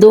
2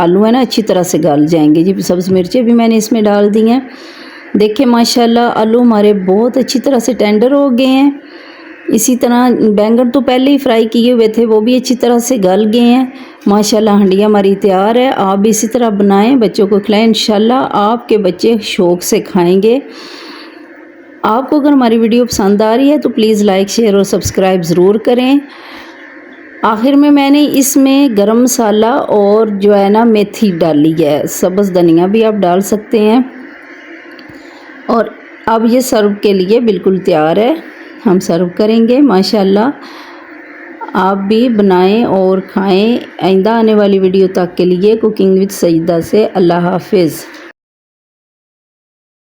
आलू है ना अच्छी तरह से गल जाएंगे जी। सब्ज़ मिर्चें भी मैंने इसमें डाल दी हैं। देखें माशाल्लाह आलू हमारे बहुत अच्छी तरह से टेंडर हो गए हैं। इसी तरह बैंगन तो पहले ही फ्राई किए हुए थे, वो भी अच्छी तरह से गल गए हैं। माशाल्लाह हंडिया हमारी तैयार है। आप भी इसी तरह बनाएं, बच्चों को खिलाएं, इंशाल्लाह आपके बच्चे शौक़ से खाएंगे। आपको अगर हमारी वीडियो पसंद आ रही है तो प्लीज़ लाइक शेयर और सब्सक्राइब ज़रूर करें। आखिर में मैंने इसमें गरम मसाला और जो है ना मेथी डाली है, सब्ज़ धनिया भी आप डाल सकते हैं। और अब ये सर्व के लिए बिल्कुल तैयार है, हम सर्व करेंगे। माशाल्लाह आप भी बनाएं और खाएं। आइंदा आने वाली वीडियो तक के लिए कुकिंग विद सईदा से अल्लाह हाफिज़।